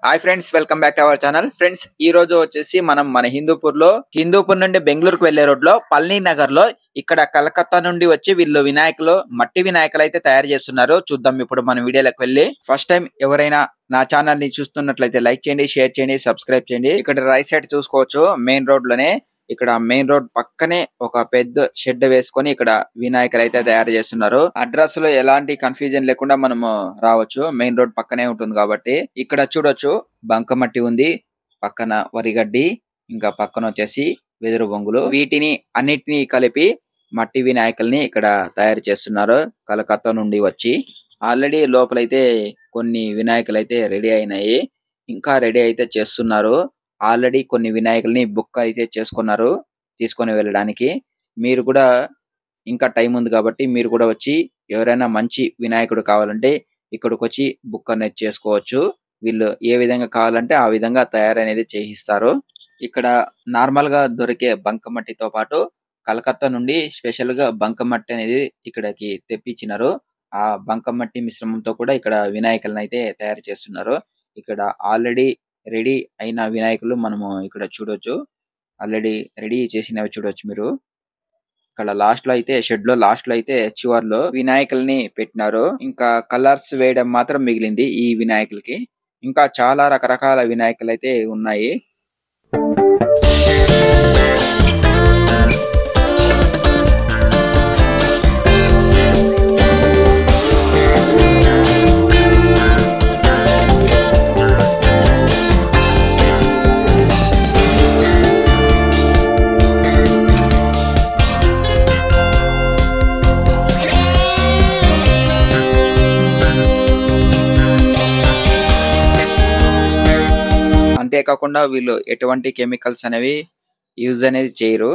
Hi friends, welcome back to our channel. Friends, ఈ రోజు వచ్చేసి మనం మన హిందూపూర్ నుండి బెంగళూరుకు వెళ్లే రోడ్ లో పల్నీ నగర్ లో ఇక్కడ కలకత్తా నుండి వచ్చి వీళ్ళు మట్టి వినాయకులు అయితే తయారు చేస్తున్నారు. చూద్దాం ఇప్పుడు మన వీడియోలోకి వెళ్ళి. ఫస్ట్ టైం ఎవరైనా నా ఛానల్ ని చూస్తున్నట్లయితే లైక్ చేయండి, షేర్ చేయండి, సబ్స్క్రైబ్ చేయండి. ఇక్కడ రైట్ సైడ్ చూసుకోవచ్చు, మెయిన్ రోడ్ లోనే ఇక్కడ మెయిన్ రోడ్ పక్కనే ఒక పెద్ద షెడ్ వేసుకొని ఇక్కడ వినాయకులు అయితే తయారు చేస్తున్నారు. అడ్రస్ లో ఎలాంటి కన్ఫ్యూజన్ లేకుండా మనము రావచ్చు, మెయిన్ రోడ్ పక్కనే ఉంటుంది కాబట్టి. ఇక్కడ చూడొచ్చు, బంకమట్టి ఉంది, పక్కన వరిగడ్డి, ఇంకా పక్కన వచ్చేసి వెదురు బొంగులు. వీటిని అన్నిటినీ కలిపి మట్టి వినాయకుల్ని ఇక్కడ తయారు చేస్తున్నారు కలకత్తా నుండి వచ్చి. ఆల్రెడీ లోపలైతే కొన్ని వినాయకులు అయితే రెడీ అయినాయి, ఇంకా రెడీ అయితే చేస్తున్నారు. ఆల్రెడీ కొన్ని వినాయకుల్ని బుక్ అయితే చేసుకున్నారు తీసుకొని వెళ్ళడానికి. మీరు కూడా ఇంకా టైం ఉంది కాబట్టి మీరు కూడా వచ్చి ఎవరైనా మంచి వినాయకుడు కావాలంటే ఇక్కడికి వచ్చి బుక్ అనేది చేసుకోవచ్చు. వీళ్ళు ఏ విధంగా కావాలంటే ఆ విధంగా తయారనేది చేయిస్తారు. ఇక్కడ నార్మల్ గా దొరికే బంకమట్టితో పాటు కలకత్తా నుండి స్పెషల్ గా బంకమట్టి అనేది ఇక్కడికి తెప్పించినారు. ఆ బంకమట్టి మిశ్రమంతో కూడా ఇక్కడ వినాయకులను అయితే తయారు చేస్తున్నారు. ఇక్కడ ఆల్రెడీ రెడీ అయిన వినాయకులు మనము ఇక్కడ చూడొచ్చు. ఆల్రెడీ రెడీ చేసినవి చూడొచ్చు మీరు. ఇక్కడ లాస్ట్ లో అయితే షెడ్ లో లాస్ట్ లో అయితే చివర్లో వినాయకుల్ని పెట్టినారు. ఇంకా కలర్స్ వేయడం మాత్రం మిగిలింది ఈ వినాయకులకి. ఇంకా చాలా రకరకాల వినాయకులు అయితే ఉన్నాయి. అంతేకాకుండా వీళ్ళు ఎటువంటి కెమికల్స్ అనేవి యూజ్ అనేది చేయరు.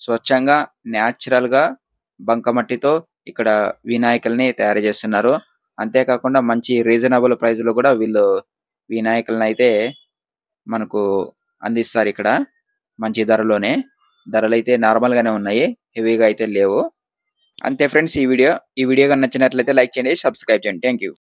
స్వచ్ఛంగా న్యాచురల్ గా బంకమట్టితో ఇక్కడ వినాయకుల్ని తయారు చేస్తున్నారు. అంతేకాకుండా మంచి రీజనబుల్ ప్రైస్ లో కూడా వీళ్ళు వినాయకులను అయితే మనకు అందిస్తారు. ఇక్కడ మంచి ధరలోనే. ధరలు అయితే నార్మల్ గానే ఉన్నాయి, హెవీగా అయితే లేవు. అంతే ఫ్రెండ్స్, ఈ వీడియో కనుక నచ్చినట్లయితే లైక్ చేయండి, సబ్స్క్రైబ్ చేయండి. Thank you.